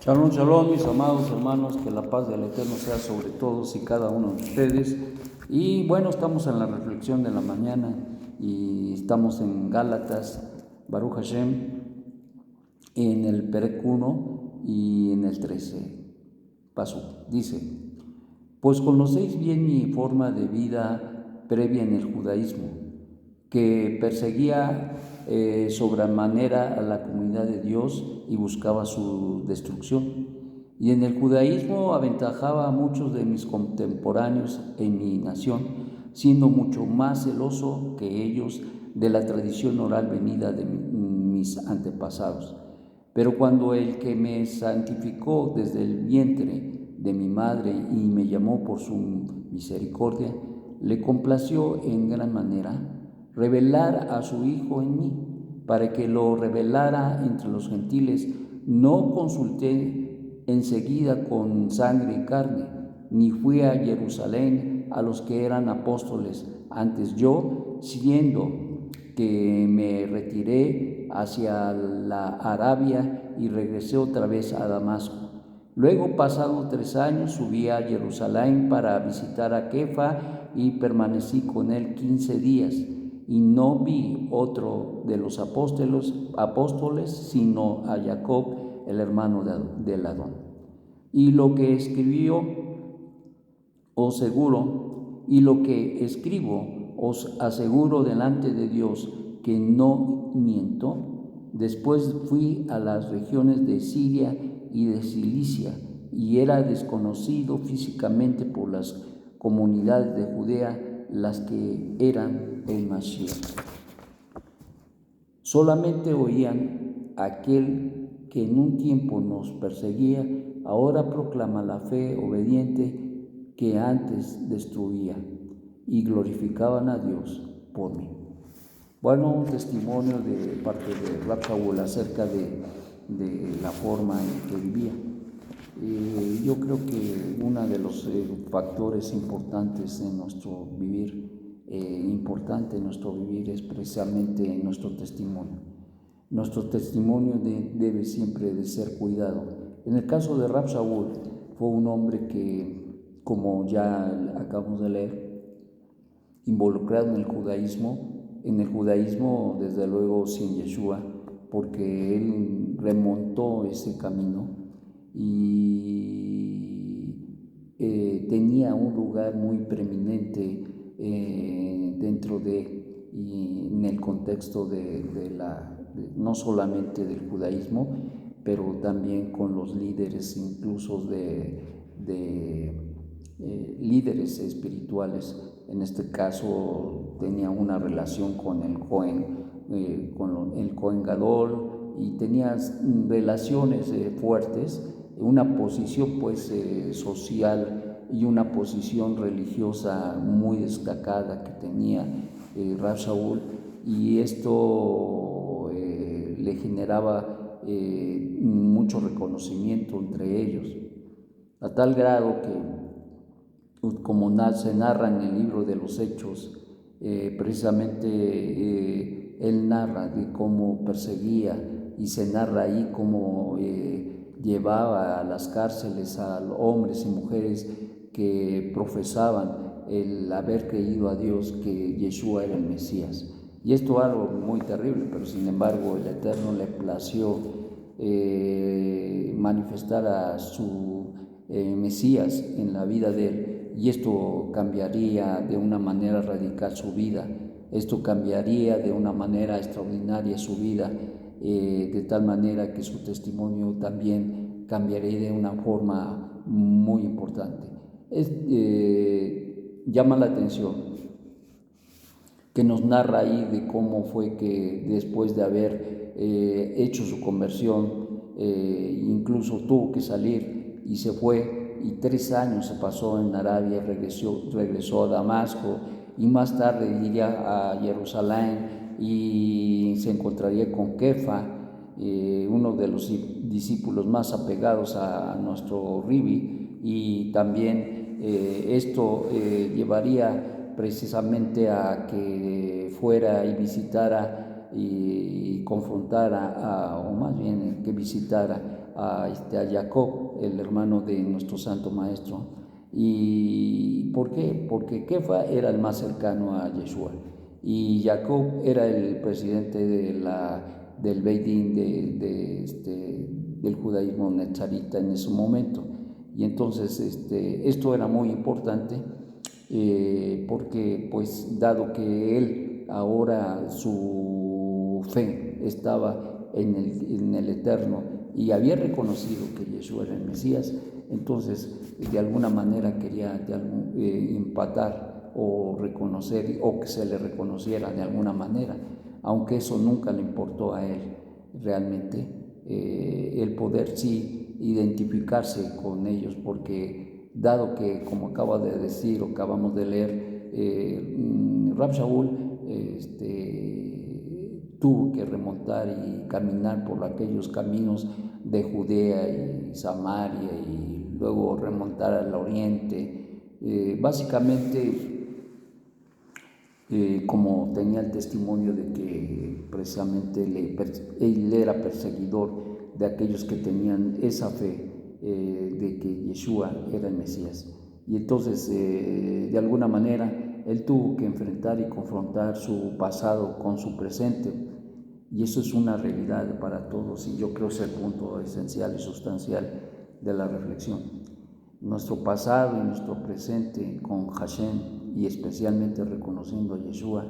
Shalom, shalom, mis amados hermanos, que la paz del Eterno sea sobre todos y cada uno de ustedes. Y bueno, estamos en la reflexión de la mañana y estamos en Gálatas, Baruch Hashem, en el Perec 1 y en el 13. Paso, dice: Pues conocéis bien mi forma de vida previa en el judaísmo, que perseguía sobremanera a la comunidad de Dios y buscaba su destrucción. Y en el judaísmo aventajaba a muchos de mis contemporáneos en mi nación, siendo mucho más celoso que ellos de la tradición oral venida de mis antepasados. Pero cuando el que me santificó desde el vientre de mi madre y me llamó por su misericordia, le complació en gran manera revelar a su Hijo en mí, para que lo revelara entre los gentiles. No consulté enseguida con sangre y carne, ni fui a Jerusalén a los que eran apóstoles. Antes yo, siendo que me retiré hacia la Arabia y regresé otra vez a Damasco. Luego, pasado 3 años, subí a Jerusalén para visitar a Kefa y permanecí con él 15 días. Y no vi otro de los apóstoles, sino a Jacob, el hermano de Ladón. Y lo que escribió os aseguro, y lo que escribo os aseguro delante de Dios, que no miento. Después fui a las regiones de Siria y de Cilicia, y era desconocido físicamente por las comunidades de Judea, las que eran el Mashiach. Solamente oían: aquel que en un tiempo nos perseguía, ahora proclama la fe obediente que antes destruía, y glorificaban a Dios por mí. Bueno, un testimonio de parte de Rab Shaul acerca de la forma en que vivía. Yo creo que uno de los factores importantes en nuestro vivir, es precisamente nuestro testimonio. Nuestro testimonio debe siempre de ser cuidado. En el caso de Rab Shaul, fue un hombre que, como ya acabamos de leer, involucrado en el judaísmo desde luego sin Yeshua, porque él remontó ese camino y tenía un lugar muy preeminente dentro y en el contexto no solamente del judaísmo, pero también con los líderes, incluso líderes espirituales. En este caso tenía una relación con el Cohen Gadol, y tenía relaciones fuertes, una posición social y una posición religiosa muy destacada que tenía Rab Shaul, y esto le generaba mucho reconocimiento entre ellos, a tal grado que, como se narra en el libro de los Hechos, precisamente él narra de cómo perseguía, y se narra ahí cómo llevaba a las cárceles a hombres y mujeres que profesaban el haber creído a Dios, que Yeshua era el Mesías. Y esto es algo muy terrible, pero sin embargo el Eterno le plació manifestar a su Mesías en la vida de él, y esto cambiaría de una manera radical su vida. Esto cambiaría de una manera extraordinaria su vida, de tal manera que su testimonio también cambiaría de una forma muy importante. Llama la atención que nos narra ahí de cómo fue que después de haber hecho su conversión, incluso tuvo que salir y se fue, y 3 años se pasó en Arabia, regresó a Damasco, y más tarde iría a Jerusalén y se encontraría con Kefa, uno de los discípulos más apegados a nuestro Ribi, y también esto llevaría precisamente a que fuera y visitara y confrontara, o más bien que visitara a Jacob, el hermano de nuestro santo maestro. ¿Y por qué? Porque Kefa era el más cercano a Yeshua y Jacob era el presidente del Beidín del judaísmo netzarita en ese momento. Y entonces esto era muy importante porque pues dado que él ahora su fe estaba en el Eterno y había reconocido que Yeshua era el Mesías, entonces de alguna manera quería empatar o reconocer o que se le reconociera de alguna manera, aunque eso nunca le importó a él realmente, el poder sí identificarse con ellos, porque dado que, como acaba de decir o acabamos de leer, Rab Shaul tuvo que remontar y caminar por aquellos caminos de Judea y Samaria y luego remontar al oriente, básicamente como tenía el testimonio de que precisamente él era perseguidor de aquellos que tenían esa fe de que Yeshua era el Mesías. Y entonces, de alguna manera, él tuvo que enfrentar y confrontar su pasado con su presente. Y eso es una realidad para todos, y yo creo que es el punto esencial y sustancial de la reflexión. Nuestro pasado y nuestro presente con Hashem, y especialmente reconociendo a Yeshua,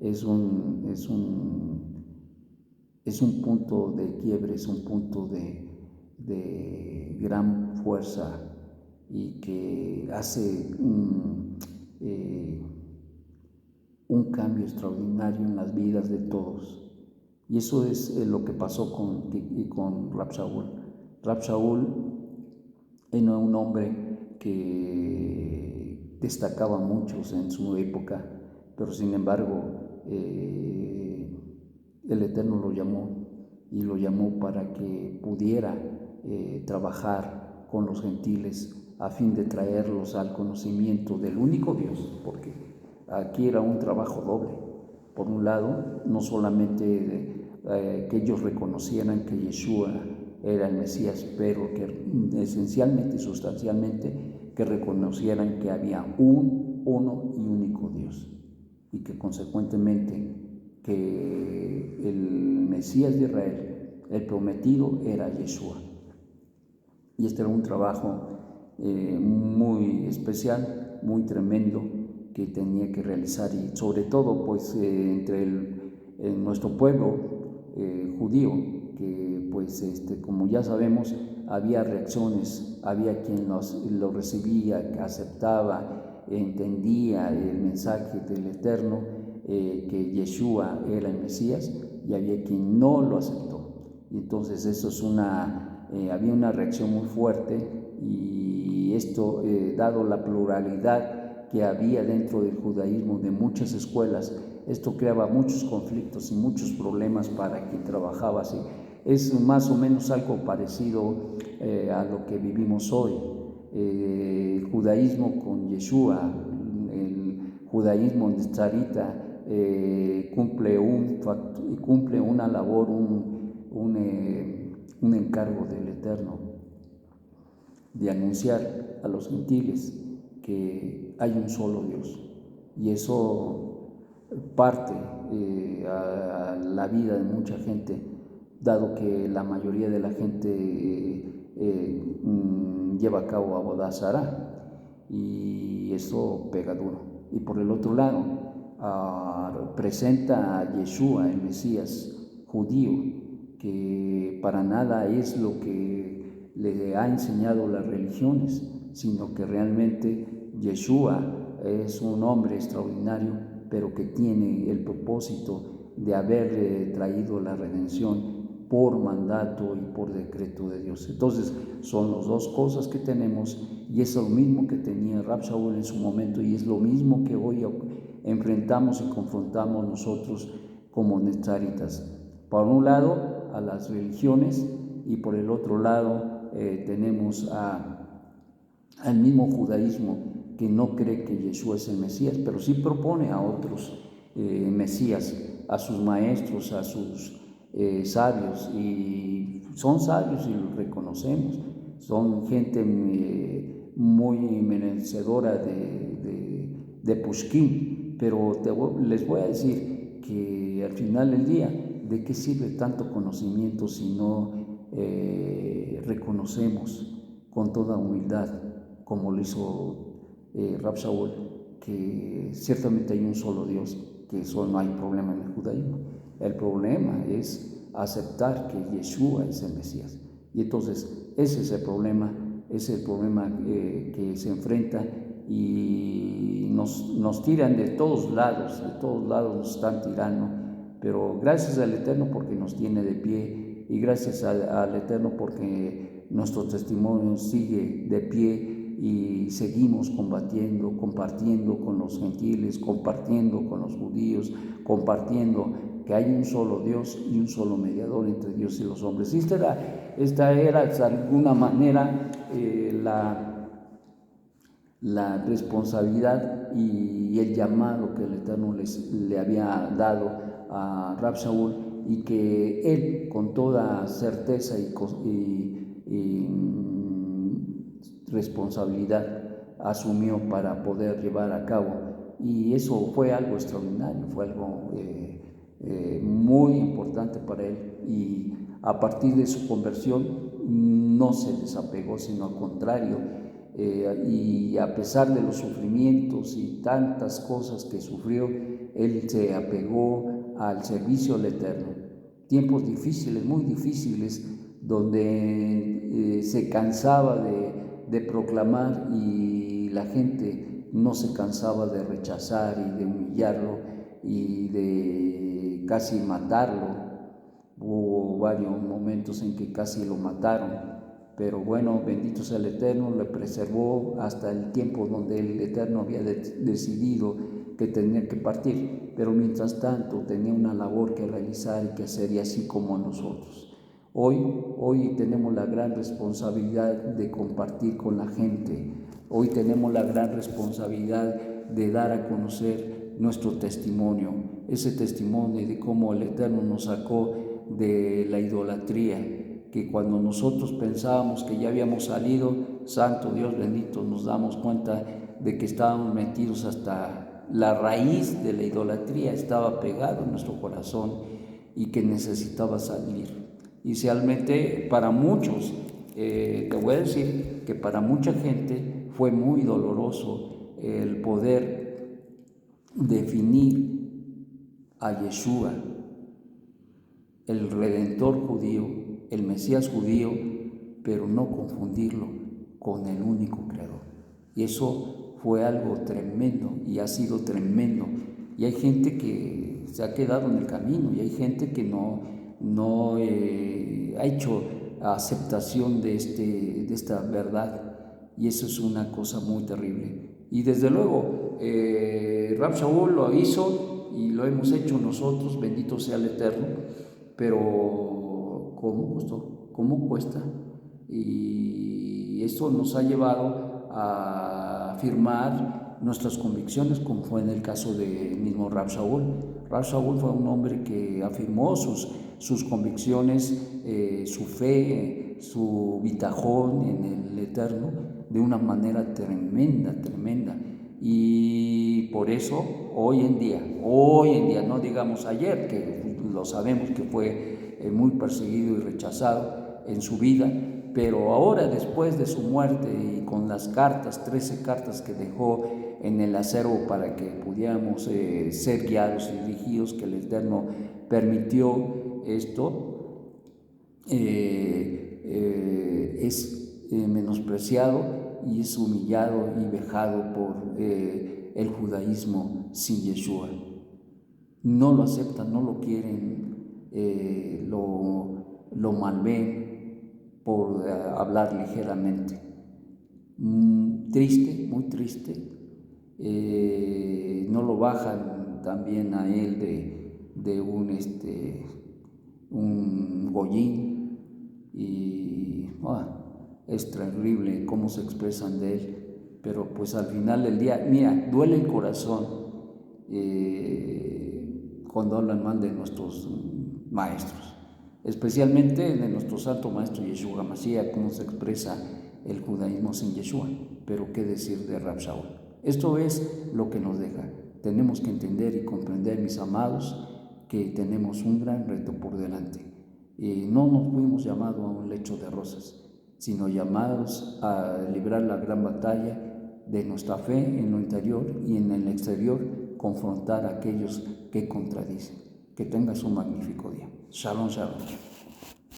es un punto de quiebre, es un punto de gran fuerza y que hace un cambio extraordinario en las vidas de todos. Y eso es lo que pasó con Rab Shaul. Rab Shaul era un hombre que destacaba mucho en su época, pero sin embargo el Eterno lo llamó, y lo llamó para que pudiera trabajar con los gentiles a fin de traerlos al conocimiento del único Dios, porque aquí era un trabajo doble. Por un lado, no solamente que ellos reconocieran que Yeshua era el Mesías, pero que esencialmente y sustancialmente que reconocieran que había uno y único Dios, y que consecuentemente que el Mesías de Israel, el prometido, era Yeshua. Y este era un trabajo muy especial, muy tremendo, que tenía que realizar, y sobre todo pues entre nuestro pueblo judío, que pues como ya sabemos, había reacciones, había quien lo recibía, que aceptaba, entendía el mensaje del Eterno, que Yeshua era el Mesías, y había quien no lo aceptó. Y entonces eso es había una reacción muy fuerte, y esto, dado la pluralidad que había dentro del judaísmo de muchas escuelas, esto creaba muchos conflictos y muchos problemas para quien trabajaba así. Es más o menos algo parecido a lo que vivimos hoy. El judaísmo con Yeshua, el judaísmo netzarita, cumple una labor, un encargo del Eterno, de anunciar a los gentiles que hay un solo Dios, y eso parte a la vida de mucha gente, dado que la mayoría de la gente lleva a cabo Avodah Zará, y eso pega duro. Y por el otro lado, presenta a Yeshua, el Mesías judío, que para nada es lo que le ha enseñado las religiones, sino que realmente Yeshua es un hombre extraordinario, pero que tiene el propósito de haber traído la redención por mandato y por decreto de Dios. Entonces son las dos cosas que tenemos, y es lo mismo que tenía Rab Shaul en su momento, y es lo mismo que hoy enfrentamos y confrontamos nosotros como netzaritas. Por un lado a las religiones, y por el otro lado tenemos al mismo judaísmo, que no cree que Yeshua es el Mesías, pero sí propone a otros Mesías, a sus maestros, a sus sabios, y son sabios y los reconocemos, son gente muy merecedora de Pushkin, pero les voy a decir que al final del día, ¿de qué sirve tanto conocimiento si no reconocemos con toda humildad, como lo hizo Rab Shaul, que ciertamente hay un solo Dios, que eso no hay problema en el judaísmo? El problema es aceptar que Yeshua es el Mesías. Y entonces ese es el problema que se enfrenta, y nos tiran de todos lados nos están tirando, pero gracias al Eterno porque nos tiene de pie, y gracias al Eterno porque nuestro testimonio sigue de pie, y seguimos combatiendo, compartiendo con los gentiles, compartiendo con los judíos, compartiendo que hay un solo Dios y un solo mediador entre Dios y los hombres. Y esta era de alguna manera la responsabilidad y el llamado que el Eterno le había dado a Rab Shaul, y que él con toda certeza y responsabilidad asumió para poder llevar a cabo. Y eso fue algo extraordinario, fue algo muy importante para él, y a partir de su conversión no se desapegó, sino al contrario, y a pesar de los sufrimientos y tantas cosas que sufrió, él se apegó al servicio al Eterno. Tiempos difíciles, muy difíciles, donde se cansaba de proclamar, y la gente no se cansaba de rechazar y de humillarlo y de casi matarlo. Hubo varios momentos en que casi lo mataron, pero bueno, bendito sea el Eterno, le preservó hasta el tiempo donde el Eterno había decidido que tenía que partir, pero mientras tanto tenía una labor que realizar y que hacer, y así como nosotros. Hoy tenemos la gran responsabilidad de compartir con la gente. Hoy tenemos la gran responsabilidad de dar a conocer nuestro testimonio, ese testimonio de cómo el Eterno nos sacó de la idolatría, que cuando nosotros pensábamos que ya habíamos salido, santo Dios bendito, nos damos cuenta de que estábamos metidos hasta la raíz de la idolatría, estaba pegado en nuestro corazón, y que necesitaba salir. Y realmente para muchos, te voy a decir que para mucha gente fue muy doloroso el poder definir a Yeshua, el Redentor judío, el Mesías judío, pero no confundirlo con el único Creador. Y eso fue algo tremendo, y ha sido tremendo. Y hay gente que se ha quedado en el camino, y hay gente que no ha hecho aceptación de esta verdad, y eso es una cosa muy terrible. Y desde luego Rab Shaul lo hizo, y lo hemos hecho nosotros, bendito sea el Eterno, pero ¿cómo costó? ¿Cómo cuesta? Y esto nos ha llevado a afirmar nuestras convicciones, como fue en el caso del mismo Rab Shaul. Rab Shaul fue un hombre que afirmó sus convicciones, su fe, su bitajón en el Eterno, de una manera tremenda. Y por eso hoy en día, no digamos ayer, que lo sabemos que fue muy perseguido y rechazado en su vida, pero ahora, después de su muerte, y con las 13 cartas que dejó en el acero para que pudiéramos ser guiados y dirigidos, que el Eterno permitió esto, es menospreciado y es humillado y vejado por el judaísmo sin Yeshua. No lo aceptan, no lo quieren, lo malven por hablar ligeramente. Triste, muy triste. No lo bajan también a él de un goyín, y es terrible cómo se expresan de él. Pero pues al final del día, mira, duele el corazón cuando hablan mal de nuestros maestros. especialmente de nuestro santo maestro Yeshua Mashiach, cómo se expresa el judaísmo sin Yeshua. Pero qué decir de Rab Shaul. Esto es lo que nos deja. Tenemos que entender y comprender, mis amados, que tenemos un gran reto por delante. No nos fuimos llamados a un lecho de rosas, sino llamados a librar la gran batalla de nuestra fe en lo interior y en el exterior, confrontar a aquellos que contradicen. Que tengas un magnífico día. Shalom, shalom.